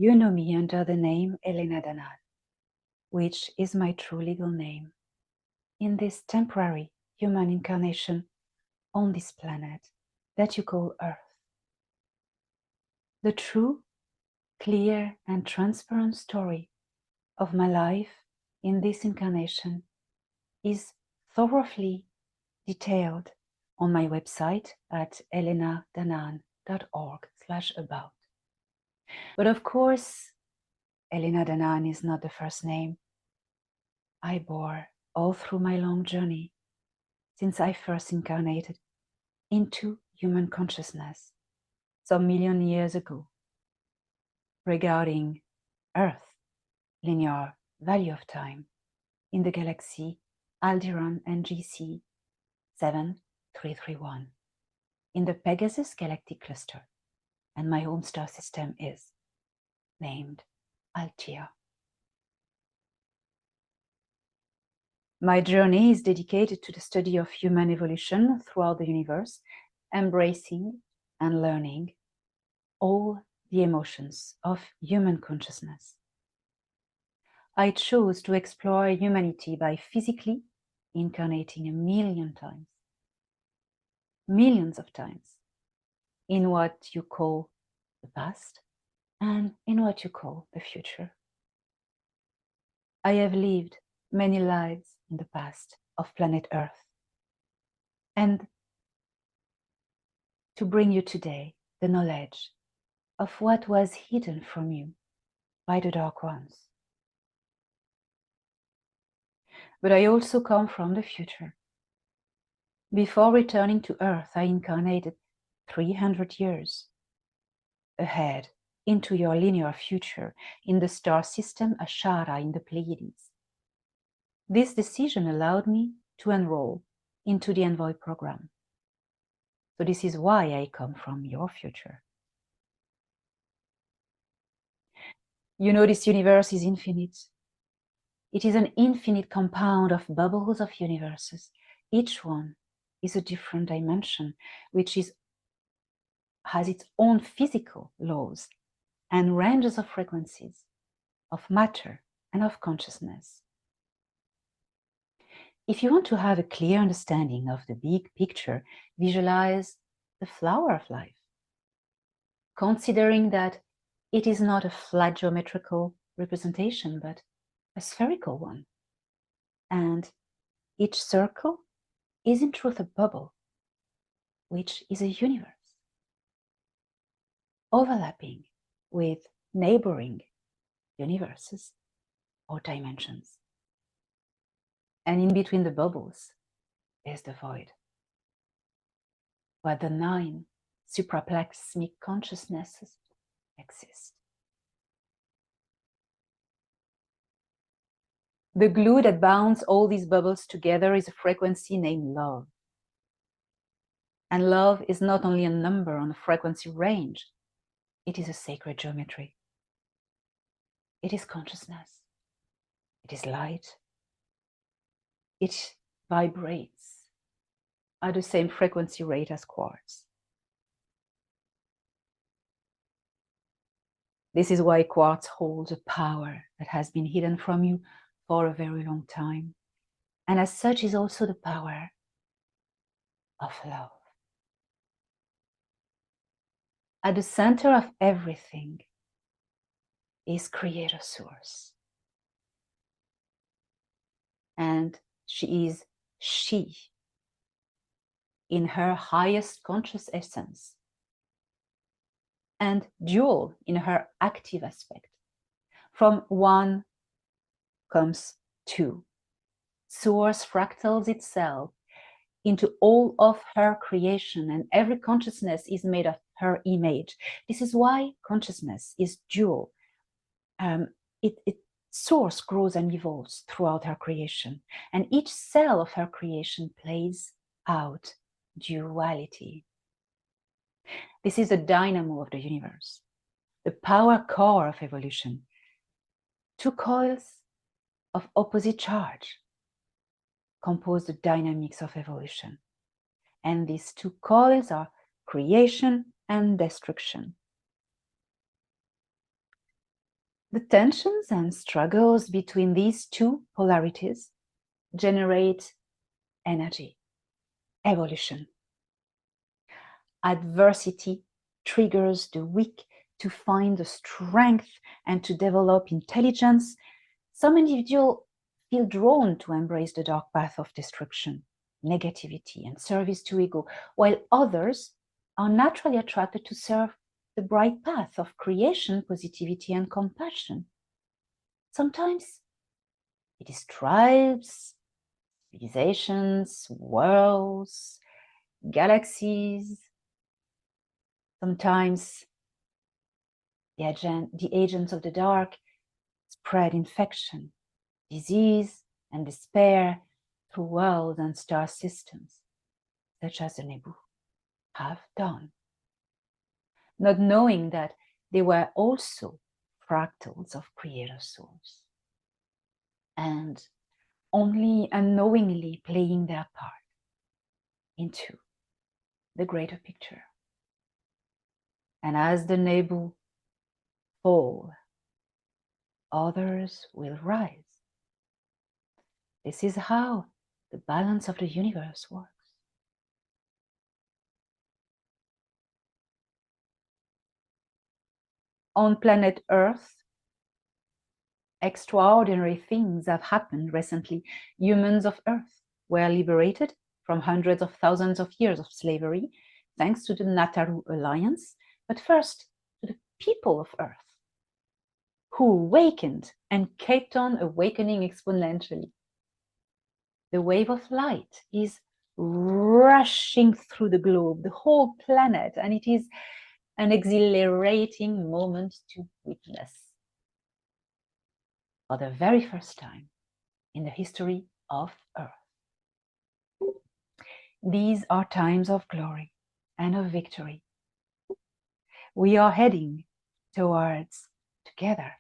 You know me under the name Elena Danaan, which is my true legal name, in this temporary human incarnation on this planet that you call Earth. The true, clear and transparent story of my life in this incarnation is thoroughly detailed on my website at elenadanaan.org/about. But of course, Elena Danaan is not the first name I bore all through my long journey since I first incarnated into human consciousness some million years ago regarding Earth, linear value of time in the galaxy Aldebaran NGC 7331 in the Pegasus galactic cluster, and my home star system is named ALTEA. My journey is dedicated to the study of human evolution throughout the universe, embracing and learning all the emotions of human consciousness. I chose to explore humanity by physically incarnating a million times, millions of times, in what you call the past and in what you call the future. I have lived many lives in the past of planet Earth, and to bring you today the knowledge of what was hidden from you by the Dark Ones. But I also come from the future. Before returning to Earth, I incarnated 300 years ahead into your linear future in the star system Ashara in the Pleiades. This decision allowed me to enroll into the Envoy program. So this is why I come from your future. You know, this universe is infinite. It is an infinite compound of bubbles of universes. Each one is a different dimension, which has its own physical laws and ranges of frequencies, of matter and of consciousness. If you want to have a clear understanding of the big picture, visualize the flower of life, considering that it is not a flat geometrical representation, but a spherical one. And each circle is in truth a bubble, which is a universe, overlapping with neighboring universes or dimensions. And in between the bubbles is the void, where the 9 supraplasmic consciousnesses exist. The glue that bounds all these bubbles together is a frequency named love. And love is not only a number on a frequency range, it is a sacred geometry. It is consciousness. It is light. It vibrates at the same frequency rate as quartz. This is why quartz holds a power that has been hidden from you for a very long time. And as such is also the power of love. At the center of everything is Creator Source. And she is she in her highest conscious essence, and dual in her active aspect. From one comes two. Source fractals itself into all of her creation, and every consciousness is made of her image. This is why consciousness is dual. Source grows and evolves throughout her creation, and each cell of her creation plays out duality. This is the dynamo of the universe, the power core of evolution. 2 coils of opposite charge compose the dynamics of evolution. And these 2 coils are creation and destruction. The tensions and struggles between these two polarities generate energy, evolution. Adversity triggers the weak to find the strength and to develop intelligence. Some individuals feel drawn to embrace the dark path of destruction, negativity, and service to ego, while others are naturally attracted to serve the bright path of creation, positivity, and compassion. Sometimes it is tribes, civilizations, worlds, galaxies. Sometimes the agents of the dark spread infection, disease, and despair through worlds and star systems, such as the Nebu have done, not knowing that they were also fractals of creator souls, and only unknowingly playing their part into the greater picture. And as the Nebu fall, others will rise. This is how the balance of the universe works. On planet Earth, extraordinary things have happened recently. Humans of Earth were liberated from hundreds of thousands of years of slavery, thanks to the Nataru Alliance, but first to the people of Earth, who awakened and kept on awakening exponentially. The wave of light is rushing through the globe, the whole planet, and it is an exhilarating moment to witness. For the very first time in the history of Earth. These are times of glory and of victory. We are heading towards, together,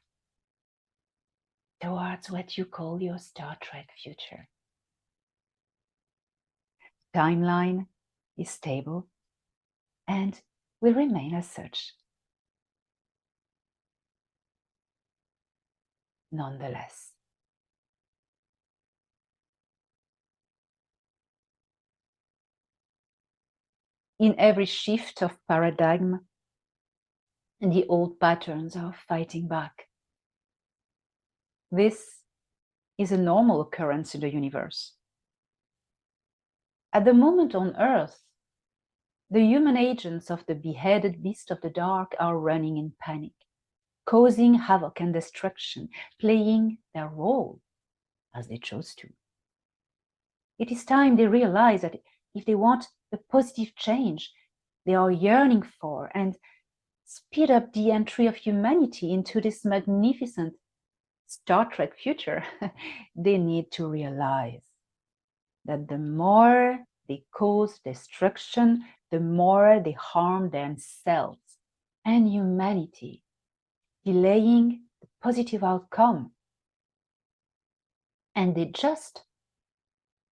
towards what you call your Star Trek future. Timeline is stable and will remain as such. Nonetheless, in every shift of paradigm, the old patterns are fighting back. This is a normal occurrence in the universe. At the moment on Earth, the human agents of the beheaded beast of the dark are running in panic, causing havoc and destruction, playing their role as they chose to. It is time they realize that if they want the positive change they are yearning for and speed up the entry of humanity into this magnificent Star Trek future, they need to realize that the more they cause destruction, the more they harm themselves and humanity, delaying the positive outcome. And they just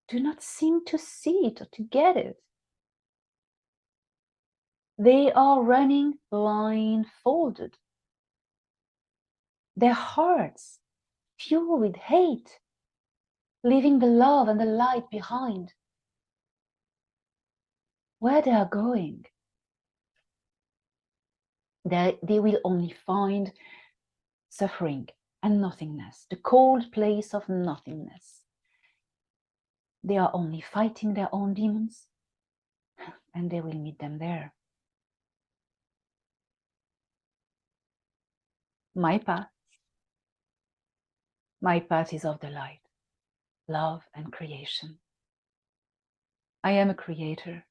do not seem to see it or to get it. They are running blindfolded. Their hearts fueled with hate, leaving the love and the light behind. Where they are going, they will only find suffering and nothingness, the cold place of nothingness. They are only fighting their own demons, and they will meet them there. My path is of the light, love, and creation. I am a creator,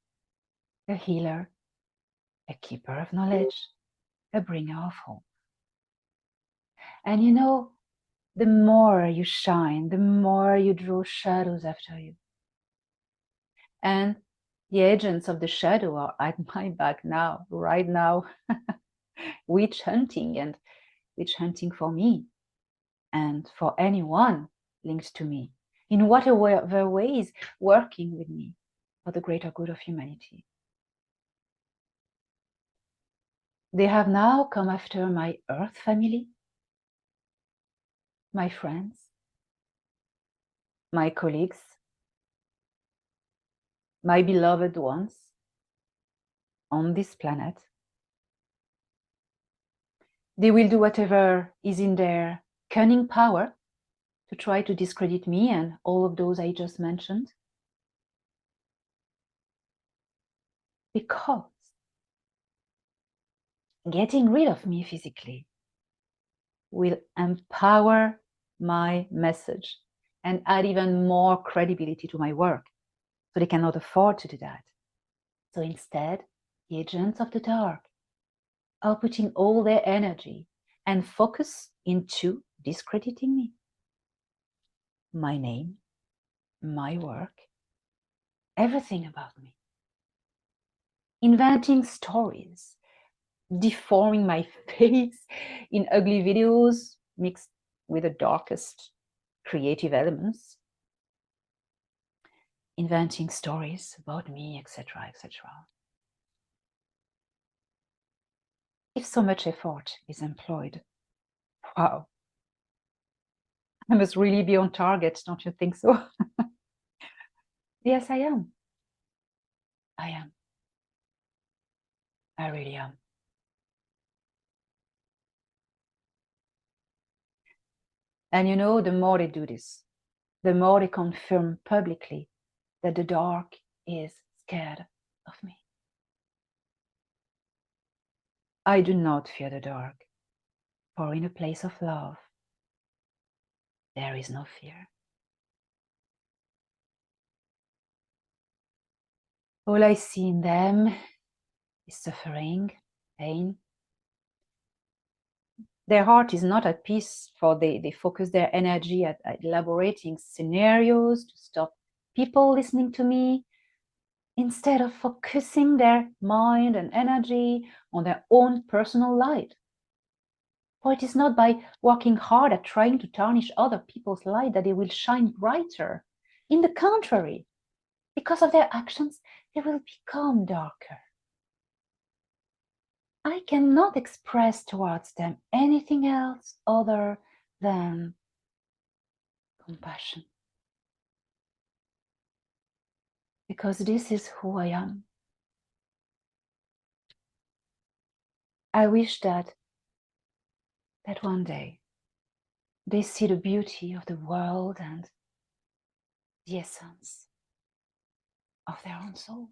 a healer, a keeper of knowledge, a bringer of hope. And you know, the more you shine, the more you draw shadows after you. And the agents of the shadow are at my back now, right now, witch hunting for me and for anyone linked to me, in whatever ways working with me for the greater good of humanity. They have now come after my Earth family, my friends, my colleagues, my beloved ones on this planet. They will do whatever is in their cunning power to try to discredit me and all of those I just mentioned. Because getting rid of me physically will empower my message and add even more credibility to my work. So they cannot afford to do that. So instead, the agents of the dark are putting all their energy and focus into discrediting me. My name, my work, everything about me. Inventing stories, deforming my face in ugly videos mixed with the darkest creative elements. Inventing stories about me, etc., etc. If so much effort is employed, wow, I must really be on target, don't you think so? Yes, I am. I am. I really am. And you know, the more they do this, the more they confirm publicly that the dark is scared of me. I do not fear the dark, for in a place of love, there is no fear. All I see in them is suffering, pain. Their heart is not at peace, for they focus their energy at elaborating scenarios to stop people listening to me, instead of focusing their mind and energy on their own personal light. For it is not by working hard at trying to tarnish other people's light that they will shine brighter. In the contrary, because of their actions, they will become darker. I cannot express towards them anything else other than compassion. Because this is who I am. I wish that one day they see the beauty of the world and the essence of their own soul.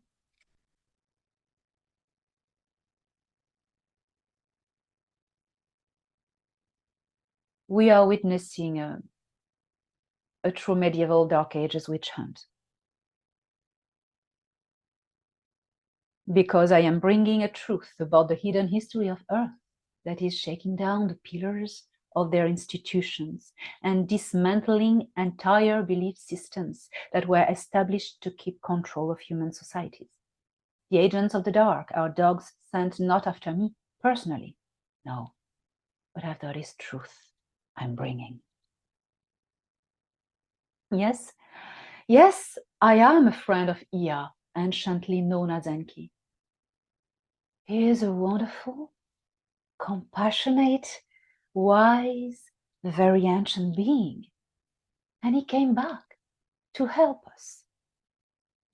We are witnessing a true medieval Dark Ages witch hunt. Because I am bringing a truth about the hidden history of Earth that is shaking down the pillars of their institutions and dismantling entire belief systems that were established to keep control of human societies. The agents of the dark are dogs sent not after me personally, no, but after this truth I'm bringing. Yes, yes, I am a friend of Ea, anciently known as Enki. He is a wonderful, compassionate, wise, very ancient being, and he came back to help us.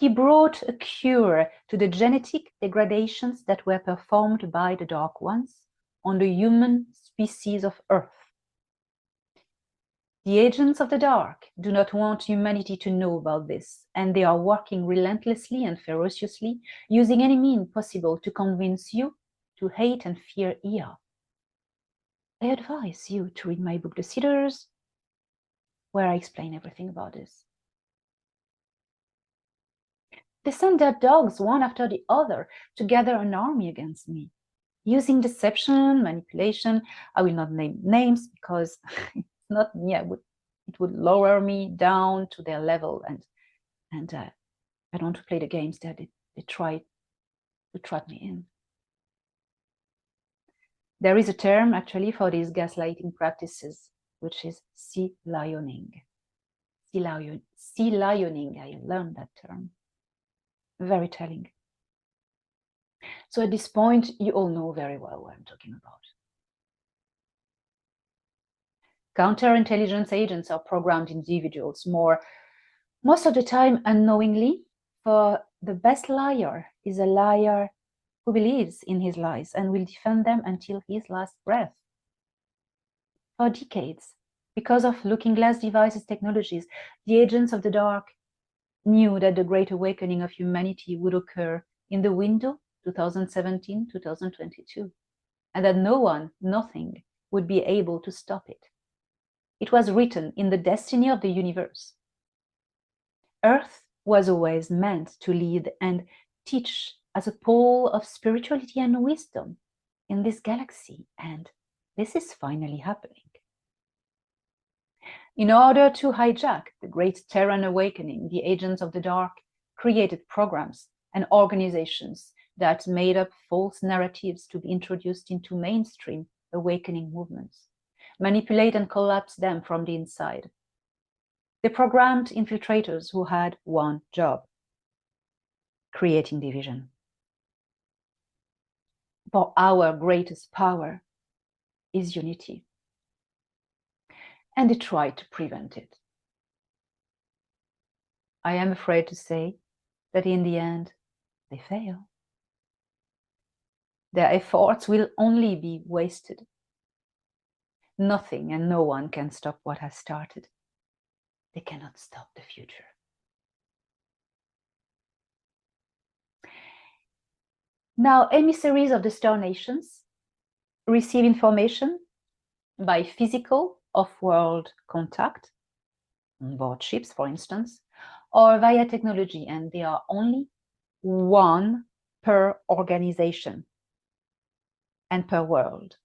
He brought a cure to the genetic degradations that were performed by the Dark Ones on the human species of Earth. The agents of the dark do not want humanity to know about this, and they are working relentlessly and ferociously, using any means possible to convince you to hate and fear Ea. I advise you to read my book, The Seguidores, where I explain everything about this. They send their dogs one after the other to gather an army against me, using deception, manipulation. I will not name names because it's not me. It would lower me down to their level, and I don't want to play the games that they try to trap me in. There is a term actually for these gaslighting practices, which is sea lioning. Sea lioning, I learned that term. Very telling. So at this point, you all know very well what I'm talking about. Counterintelligence agents are programmed individuals, most of the time unknowingly, for the best liar is a liar who believes in his lies and will defend them until his last breath. For decades, because of looking glass devices technologies, the agents of the dark knew that the Great Awakening of humanity would occur in the window 2017-2022, and that no one, nothing, would be able to stop it. It was written in the destiny of the universe. Earth was always meant to lead and teach as a pole of spirituality and wisdom in this galaxy, and this is finally happening. In order to hijack the Great Terran Awakening, the agents of the dark created programs and organizations that made up false narratives to be introduced into mainstream awakening movements, manipulate and collapse them from the inside. They programmed infiltrators who had one job: creating division. For our greatest power is unity. And they tried to prevent it. I am afraid to say that in the end, they fail. Their efforts will only be wasted. Nothing and no one can stop what has started. They cannot stop the future. Now, emissaries of the star nations receive information by physical off-world contact, on board ships, for instance, or via technology, and there are only one per organization and per world,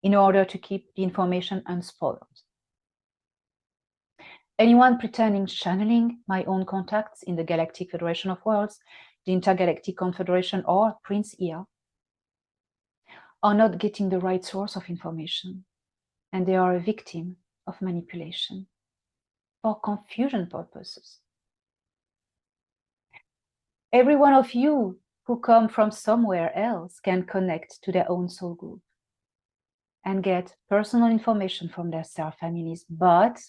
in order to keep the information unspoiled. Anyone pretending channeling my own contacts in the Galactic Federation of Worlds, the Intergalactic Confederation, or Prince Ea are not getting the right source of information, and they are a victim of manipulation for confusion purposes. Every one of you who come from somewhere else can connect to their own soul group and get personal information from their star families, but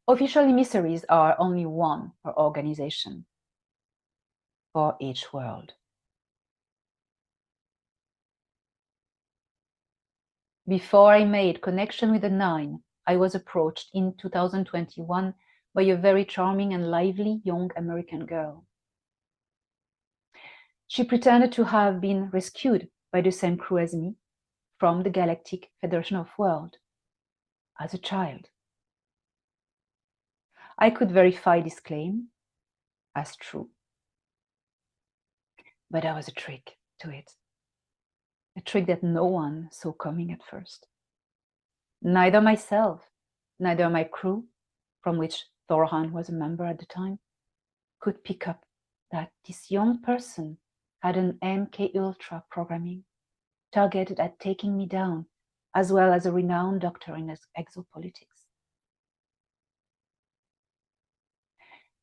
official emissaries are only one per organization for each world. Before I made connection with the Nine, I was approached in 2021 by a very charming and lively young American girl. She pretended to have been rescued by the same crew as me from the Galactic Federation of Worlds as a child. I could verify this claim as true, but there was a trick to it. A trick that no one saw coming at first. Neither myself, neither my crew, from which Thorhan was a member at the time, could pick up that this young person had an MK Ultra programming targeted at taking me down, as well as a renowned doctor in exopolitics.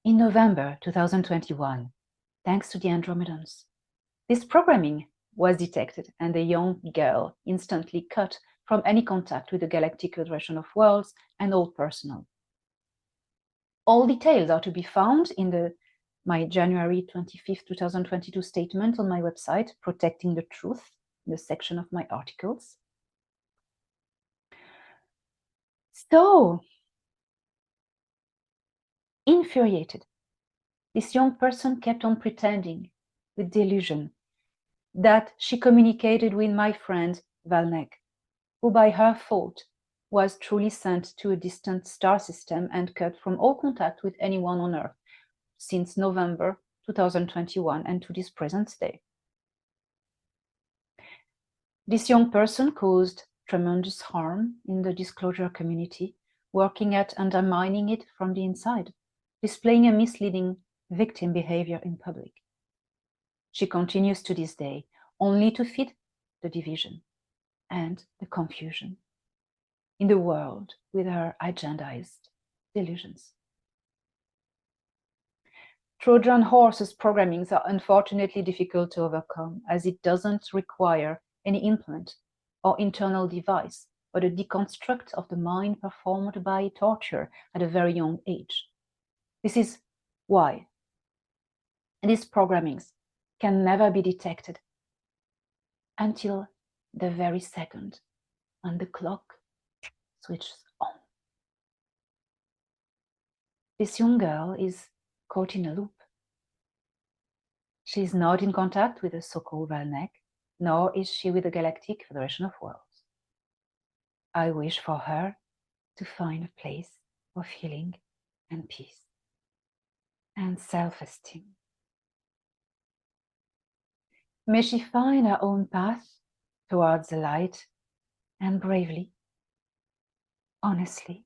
In November 2021, thanks to the Andromedans, this programming was detected, and the young girl instantly cut from any contact with the Galactic Federation of Worlds and all personnel. All details are to be found in my January 25th, 2022 statement on my website, Protecting the Truth, in the section of my articles. So, infuriated, this young person kept on pretending with delusion that she communicated with my friend Valnek, who by her fault was truly sent to a distant star system and cut from all contact with anyone on Earth since November 2021 and to this present day. This young person caused tremendous harm in the disclosure community, working at undermining it from the inside, displaying a misleading victim behavior in public. She continues to this day, only to feed the division and the confusion in the world with her agendized delusions. Trojan horses programmings are unfortunately difficult to overcome, as it doesn't require any implant or internal device, but a deconstruct of the mind performed by torture at a very young age. This is why these programmings can never be detected until the very second when the clock switches on. This young girl is caught in a loop. She is not in contact with the so-called Valnek, nor is she with the Galactic Federation of Worlds. I wish for her to find a place of healing and peace and self-esteem. May she find her own path towards the light and bravely, honestly,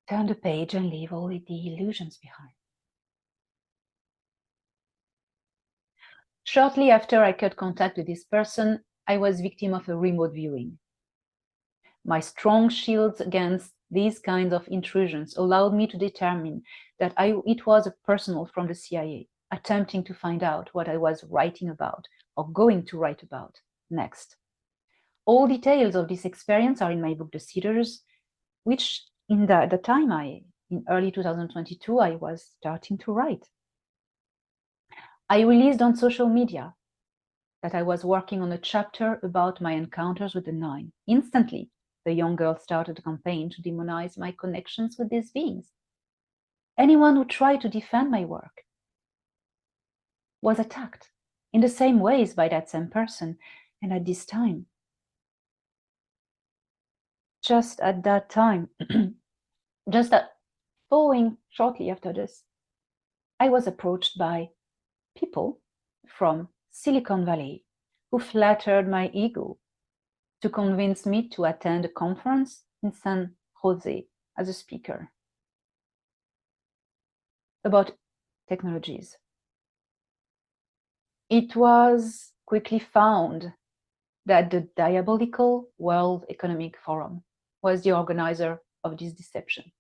turn the page and leave all the illusions behind. Shortly after I cut contact with this person, I was victim of a remote viewing. My strong shields against these kinds of intrusions allowed me to determine that it was a personnel from the CIA attempting to find out what I was writing about or going to write about next. All details of this experience are in my book, The Seeders, which in the time in early 2022, I was starting to write. I released on social media that I was working on a chapter about my encounters with the Nine. Instantly, the young girl started a campaign to demonize my connections with these beings. Anyone who tried to defend my work was attacked in the same ways by that same person. And at this time, just at that time, following shortly after this, I was approached by people from Silicon Valley who flattered my ego to convince me to attend a conference in San Jose as a speaker about technologies. It was quickly found that the diabolical World Economic Forum was the organizer of this deception.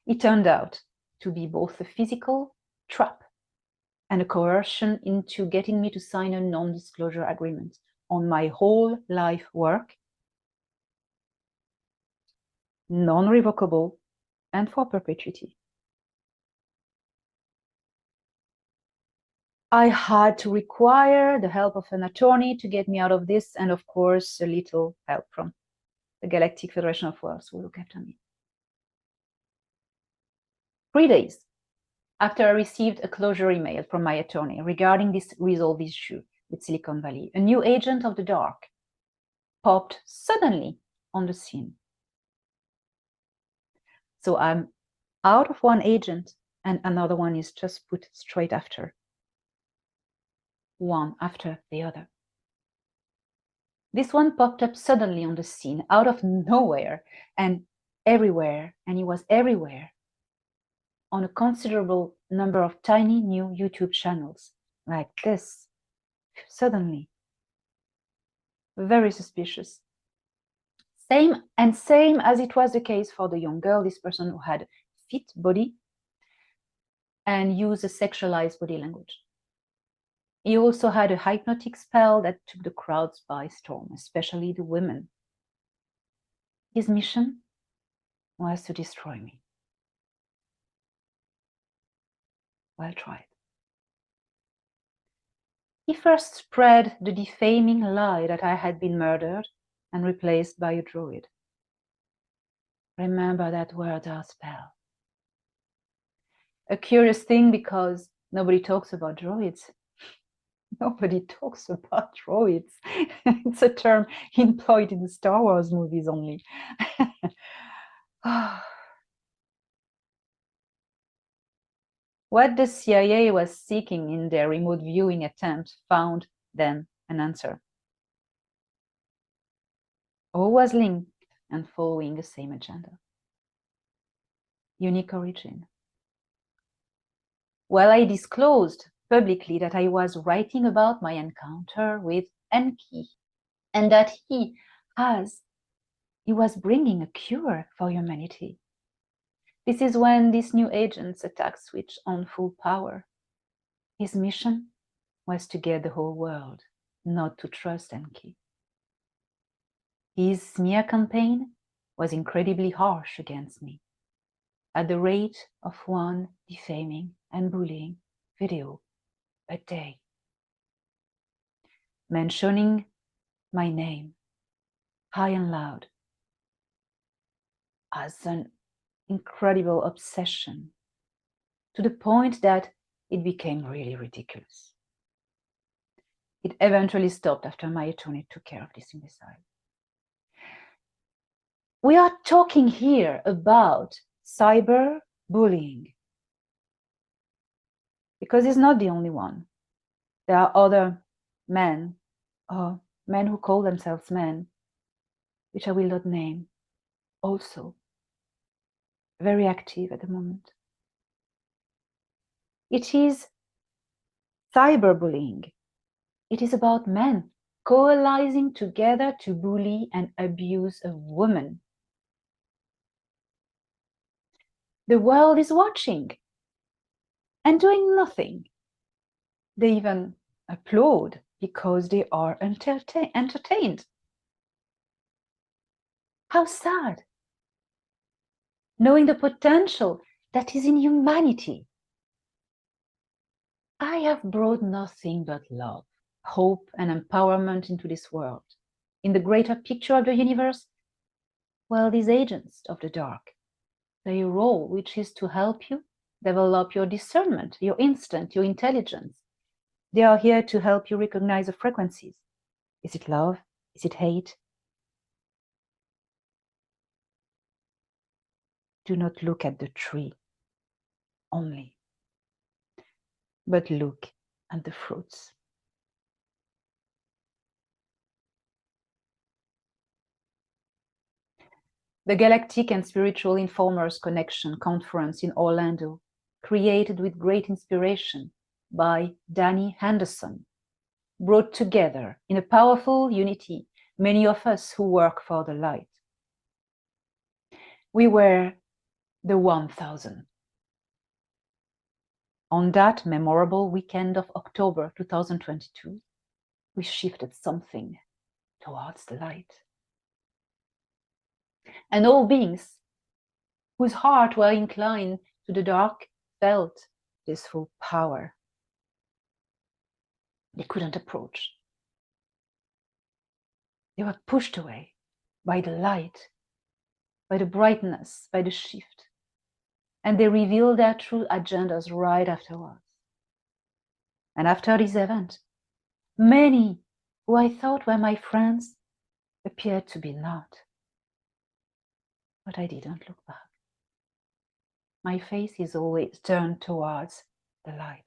It turned out to be both a physical trap and a coercion into getting me to sign a non-disclosure agreement on my whole life work, non-revocable and for perpetuity. I had to require the help of an attorney to get me out of this, and of course, a little help from the Galactic Federation of Worlds who look after me. 3 days after I received a closure email from my attorney regarding this resolved issue with Silicon Valley, a new agent of the dark popped suddenly on the scene. So I'm out of one agent and another one is just put straight after, one after the other. This one popped up suddenly on the scene, out of nowhere and everywhere, and he was everywhere on a considerable number of tiny new YouTube channels, like this, suddenly. Very suspicious. Same as it was the case for the young girl, this person who had a fit body and used a sexualized body language. He also had a hypnotic spell that took the crowds by storm, especially the women. His mission was to destroy me. Well tried. He first spread the defaming lie that I had been murdered and replaced by a droid. Remember that word, our spell. A curious thing, because nobody talks about droids. Nobody talks about droids. It's a term employed in the Star Wars movies only. What the CIA was seeking in their remote viewing attempt found them an answer. All was linked and following the same agenda. Unique origin. Well, I disclosed publicly that I was writing about my encounter with Enki and that he was bringing a cure for humanity. This is when this new agent's attack switched on full power. His mission was to get the whole world not to trust Enki. His smear campaign was incredibly harsh against me, at the rate of one defaming and bullying video a day, mentioning my name high and loud as an incredible obsession, to the point that it became really ridiculous. It eventually stopped after my attorney took care of this imbecile. We are talking here about cyberbullying, because he's not the only one. There are other men, or men who call themselves men, which I will not name, also very active at the moment. It is cyberbullying. It is about men coalescing together to bully and abuse a woman. The world is watching and doing nothing. They even applaud because they are entertained. How sad, knowing the potential that is in humanity. I have brought nothing but love, hope, and empowerment into this world. In the greater picture of the universe, well, these agents of the dark play a role which is to help you develop your discernment, your instinct, your intelligence. They are here to help you recognize the frequencies. Is it love? Is it hate? Do not look at the tree only, but look at the fruits. The Galactic and Spiritual Informers Connection Conference in Orlando, created with great inspiration by Danny Henderson, brought together in a powerful unity many of us who work for the light. We were the 1000. On that memorable weekend of October 2022, we shifted something towards the light. And all beings whose hearts were inclined to the dark felt this full power. They couldn't approach. They were pushed away by the light, by the brightness, by the shift. And they revealed their true agendas right afterwards. And after this event, many who I thought were my friends appeared to be not. But I didn't look back. My face is always turned towards the light.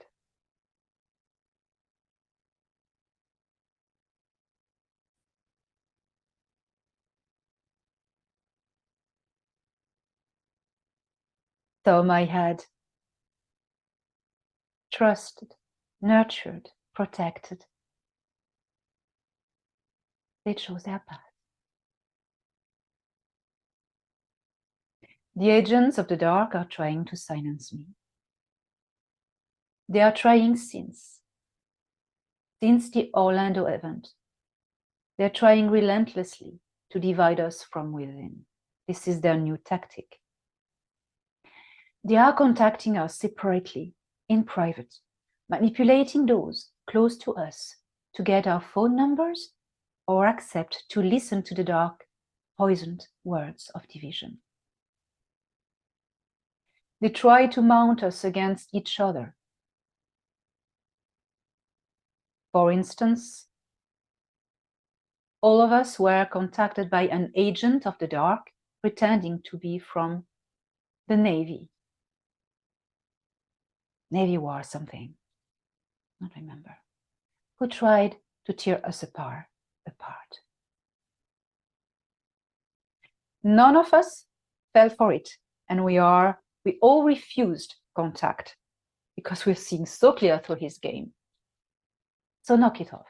Some I had trusted, nurtured, protected. They chose their path. The agents of the dark are trying to silence me. They are trying since the Orlando event. They're trying relentlessly to divide us from within. This is their new tactic. They are contacting us separately, in private, manipulating those close to us to get our phone numbers or accept to listen to the dark, poisoned words of division. They try to mount us against each other. For instance, all of us were contacted by an agent of the dark pretending to be from the Navy. Navy war something, I don't remember, who tried to tear us apart. None of us fell for it, and we all refused contact because we're seeing so clear through his game. So knock it off.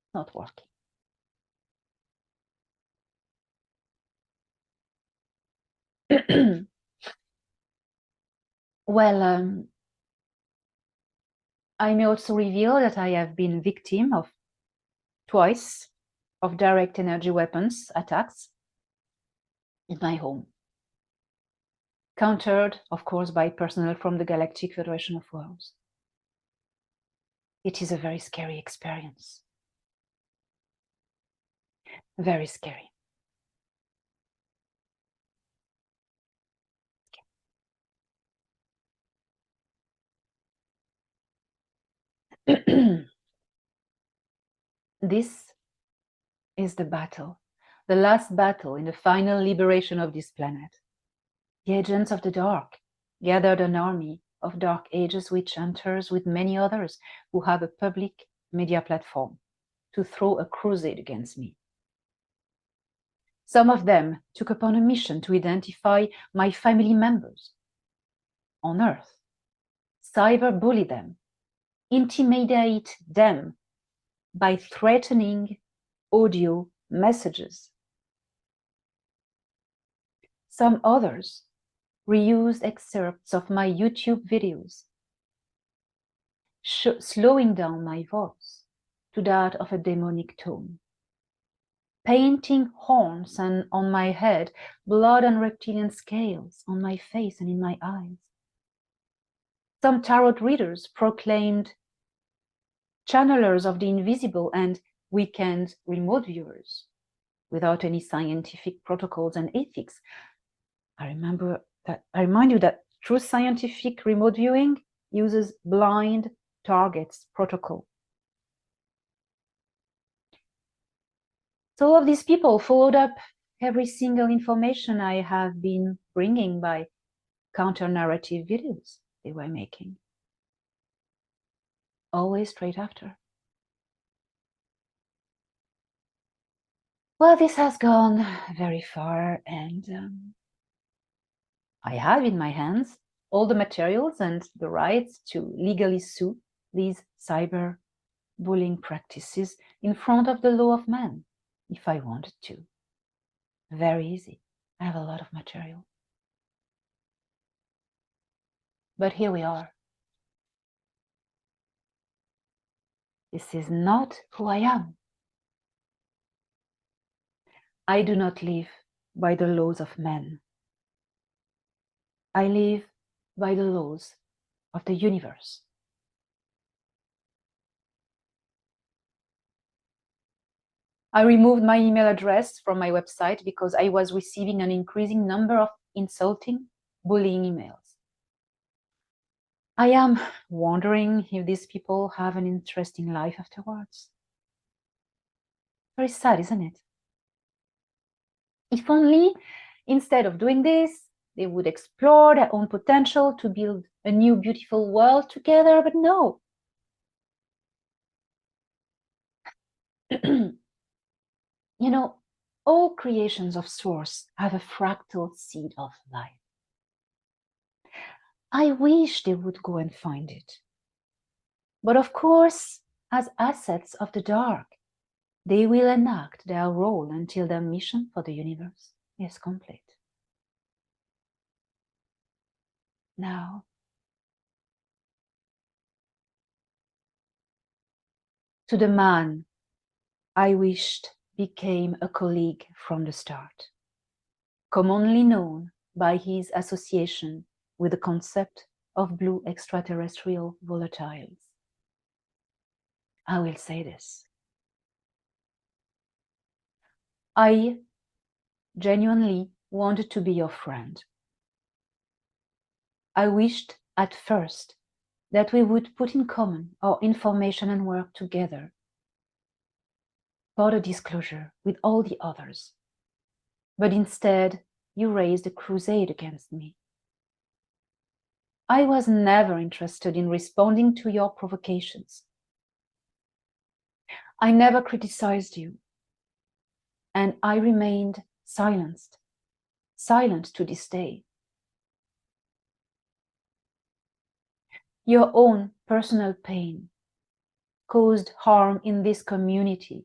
It's not working. Well, I may also reveal that I have been victim of twice of direct energy weapons attacks in my home, countered, of course, by personnel from the Galactic Federation of Worlds. It is a very scary experience. Very scary. This is the battle, the last battle in the final liberation of this planet. The agents of the dark gathered an army of Dark Ages witch hunters with many others who have a public media platform to throw a crusade against me. Some of them took upon a mission to identify my family members on Earth, cyberbully them, intimidate them by threatening audio messages. Some others reused excerpts of my YouTube videos, slowing down my voice to that of a demonic tone, painting horns on my head, blood and reptilian scales on my face and in my eyes. Some tarot readers proclaimed channelers of the invisible and weekend remote viewers without any scientific protocols and ethics. I remind you that true scientific remote viewing uses blind targets protocol. So all of these people followed up every single information I have been bringing by counter-narrative videos they were making. Always straight after. Well, this has gone very far, and I have in my hands all the materials and the rights to legally sue these cyber bullying practices in front of the law of man, if I wanted to. Very easy. I have a lot of material. But here we are. This is not who I am. I do not live by the laws of men. I live by the laws of the universe. I removed my email address from my website because I was receiving an increasing number of insulting, bullying emails. I am wondering if these people have an interesting life afterwards. Very sad, isn't it? If only, instead of doing this, they would explore their own potential to build a new beautiful world together, but no. You know, all creations of Source have a fractal seed of life. I wish they would go and find it. But of course, as assets of the dark, they will enact their role until their mission for the universe is complete. Now, to the man I wished became a colleague from the start, commonly known by his association with the concept of blue extraterrestrial volatiles. I will say this. I genuinely wanted to be your friend. I wished at first that we would put in common our information and work together for the disclosure with all the others. But instead, you raised a crusade against me. I was never interested in responding to your provocations. I never criticized you, and I remained silent to this day. Your own personal pain caused harm in this community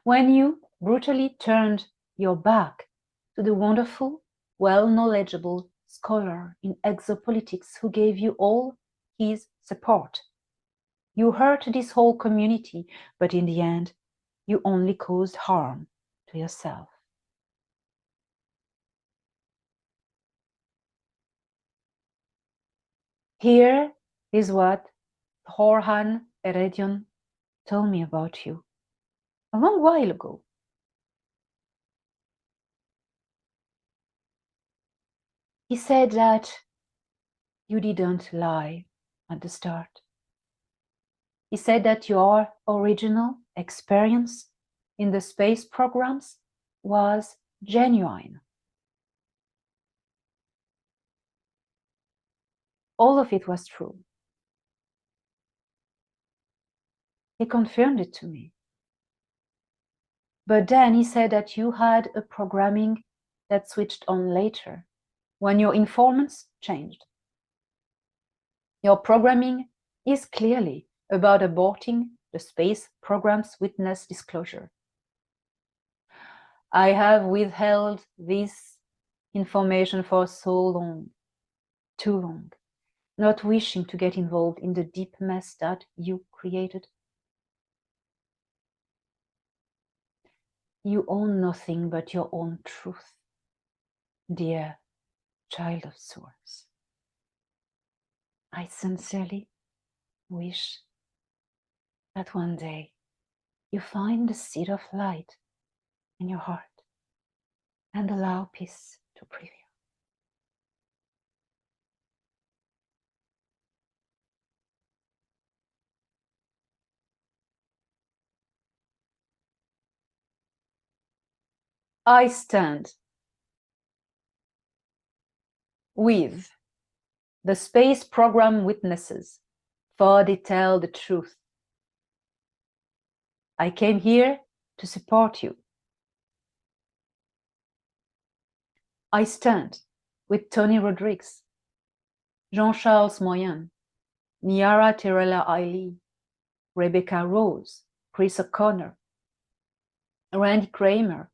when you brutally turned your back to the wonderful, well-knowledgeable scholar in exopolitics who gave you all his support You hurt this whole community, but in the end, you only caused harm to yourself. Here is what Jorjan Heredion told me about you a long while ago. He said that you didn't lie at the start. He said that your original experience in the space programs was genuine. All of it was true. He confirmed it to me. But then he said that you had a programming that switched on later, when your informants changed. Your programming is clearly about aborting the space program's witness disclosure. I have withheld this information for so long, too long, not wishing to get involved in the deep mess that you created. You own nothing but your own truth, dear child of Source. I sincerely wish that one day you find the seed of light in your heart and allow peace to prevail. I stand with the space program witnesses, for they tell the truth. I came here to support you. I stand with Tony Rodriguez, Jean-Charles Moyen, Niara Terrella Ailey, Rebecca Rose, Chris O'Connor, Randy Kramer,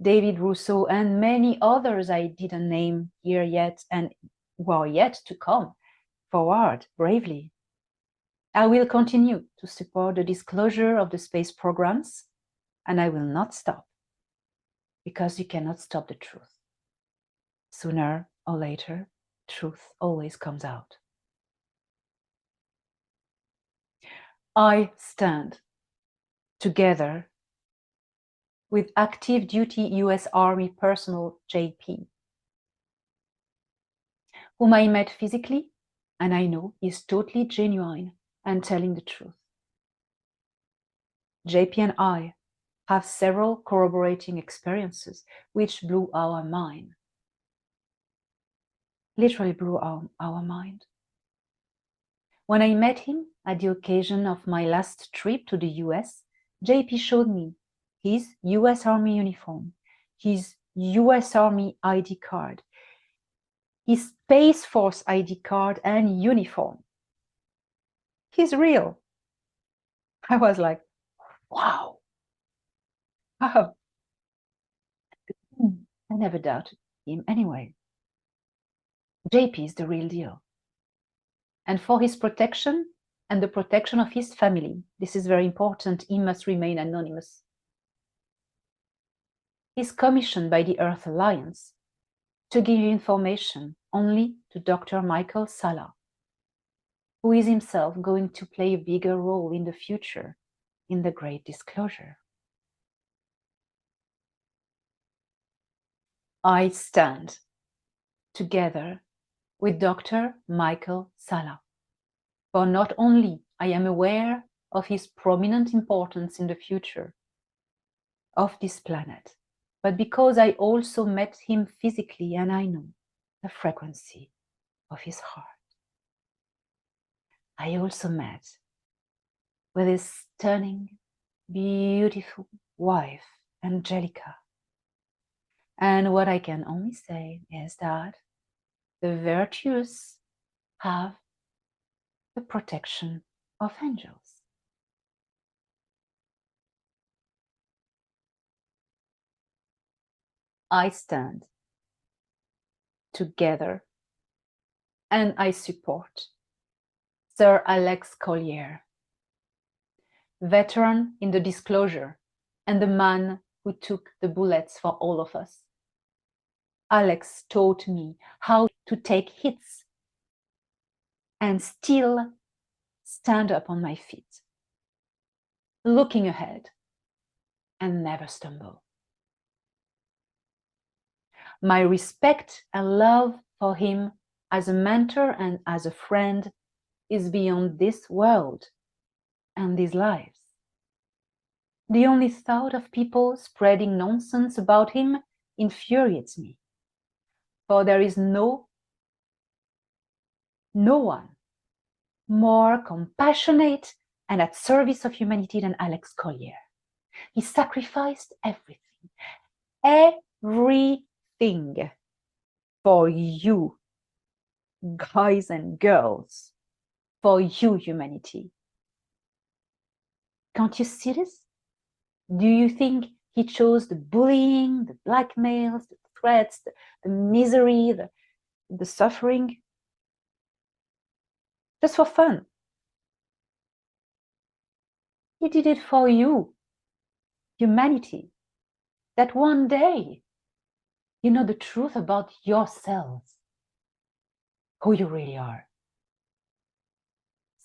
David Rousseau, and many others I didn't name here yet and who are yet to come forward bravely. I will continue to support the disclosure of the space programs, and I will not stop, because you cannot stop the truth. Sooner or later, truth always comes out. I stand together with active duty US Army personnel JP, whom I met physically, and I know is totally genuine and telling the truth. JP and I have several corroborating experiences which blew our mind. Literally blew our mind. When I met him at the occasion of my last trip to the US, JP showed me his US Army uniform, his US Army ID card, his Space Force ID card and uniform. He's real. I was like, wow. Wow. I never doubted him anyway. JP is the real deal. And for his protection and the protection of his family, this is very important, he must remain anonymous. He's commissioned by the Earth Alliance to give information only to Dr. Michael Sala, who is himself going to play a bigger role in the future in the Great Disclosure. I stand together with Dr. Michael Sala, for not only I am aware of his prominent importance in the future of this planet, but because I also met him physically and I know the frequency of his heart. I also met with his stunning, beautiful wife, Angelica. And what I can only say is that the virtuous have the protection of angels. I stand together and I support Sir Alex Collier, veteran in the disclosure and the man who took the bullets for all of us. Alex taught me how to take hits and still stand up on my feet, looking ahead and never stumble. My respect and love for him as a mentor and as a friend is beyond this world and these lives. The only thought of people spreading nonsense about him infuriates me, for there is no one more compassionate and at service of humanity than Alex Collier. He sacrificed everything for you, guys and girls, for you, humanity. Can't you see this? Do you think he chose the bullying, the blackmails, the threats, the misery, the suffering? Just for fun. He did it for you, humanity, that one day you know the truth about yourselves, who you really are.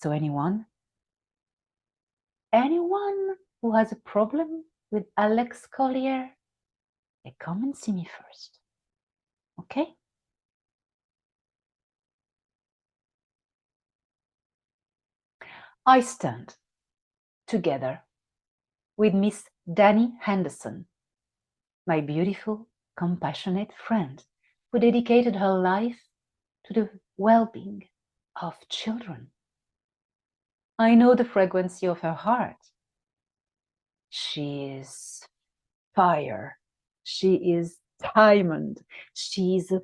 So anyone who has a problem with Alex Collier, they come and see me first, okay? I stand together with Miss Danny Henderson, my beautiful, compassionate friend who dedicated her life to the well-being of children. I know the frequency of her heart. She is fire. She is diamond. She is a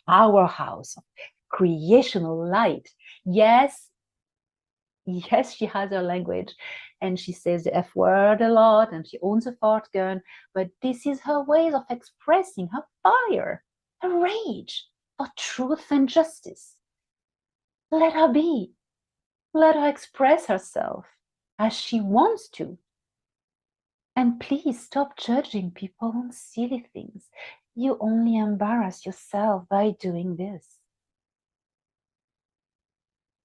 powerhouse of creational light. Yes, she has her language and she says the F word a lot and she owns a fart gun, but this is her way of expressing her fire, her rage for truth and justice. Let her be. Let her express herself as she wants to. And please stop judging people on silly things. You only embarrass yourself by doing this.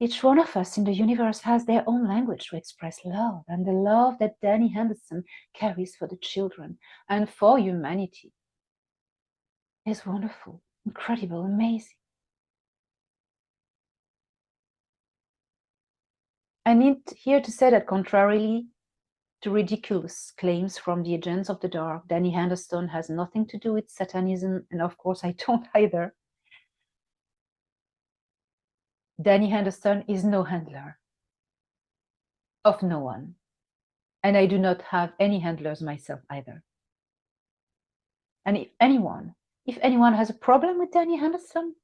Each one of us in the universe has their own language to express love, and the love that Danny Henderson carries for the children and for humanity is wonderful, incredible, amazing. I need here to say that contrarily to ridiculous claims from the agents of the dark, Danny Henderson has nothing to do with Satanism, and of course I don't either. Danny Henderson is no handler of no one, and I do not have any handlers myself either. And if anyone has a problem with Danny Henderson,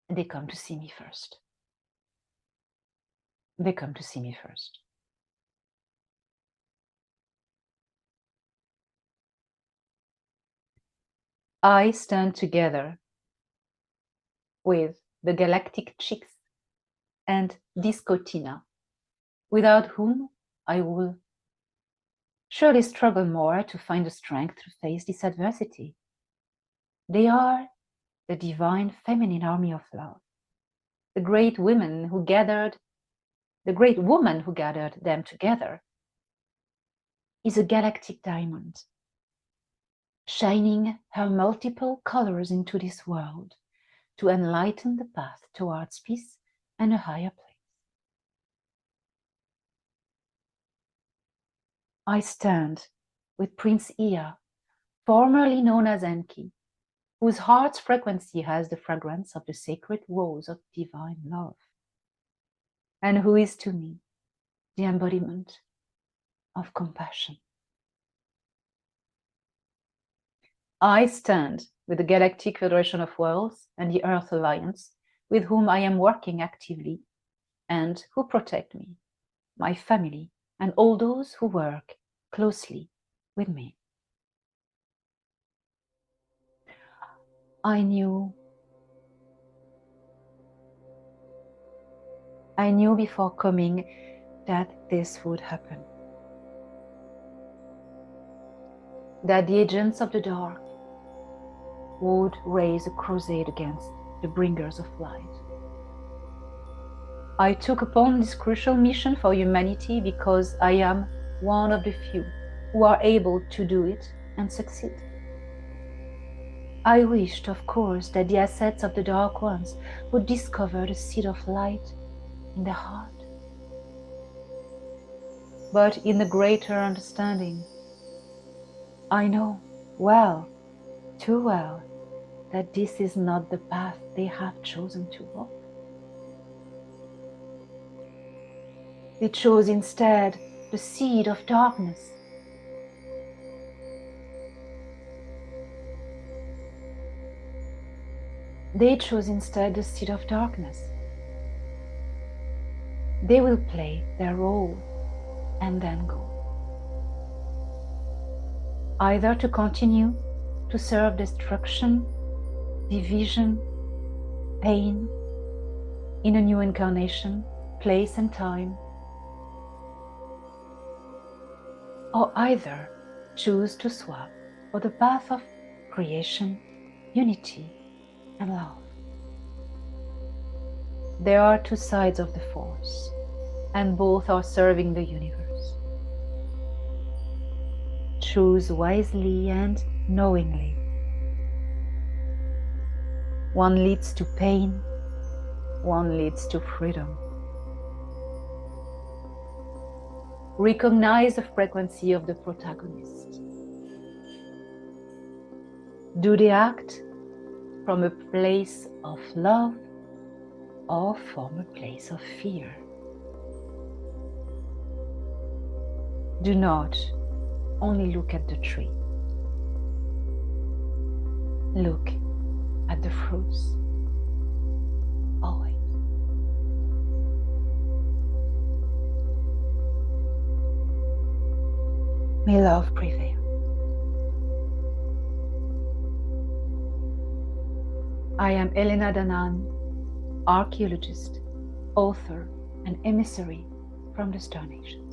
they come to see me first. They come to see me first. I stand together with the Galactic Chicks and Discotina, without whom I will surely struggle more to find the strength to face this adversity. They are the divine feminine army of love, the great woman who gathered them together is a galactic diamond, shining her multiple colors into this world to enlighten the path towards peace and a higher place. I stand with Prince Ea, formerly known as Enki, whose heart's frequency has the fragrance of the sacred rose of divine love, and who is to me the embodiment of compassion. I stand with the Galactic Federation of Worlds and the Earth Alliance, with whom I am working actively and who protect me, my family, and all those who work closely with me. I knew I knew before coming that this would happen. That the agents of the dark would raise a crusade against the bringers of light. I took upon this crucial mission for humanity because I am one of the few who are able to do it and succeed. I wished, of course, that the assets of the dark ones would discover the seed of light in their heart. But in the greater understanding, I know well, too well, that this is not the path they have chosen to walk. They chose instead the seed of darkness. They chose instead the seed of darkness. They will play their role and then go. Either to continue to serve destruction, division, pain, in a new incarnation, place and time, or either choose to swap for the path of creation, unity, and love. There are two sides of the force, and both are serving the universe. Choose wisely and knowingly. One leads to pain, one leads to freedom. Recognize the frequency of the protagonist. Do they act from a place of love or from a place of fear? Do not only look at the tree. Look at the fruits. Always. May love prevail. I am Elena Danaan, archaeologist, author, and emissary from the Star Nation.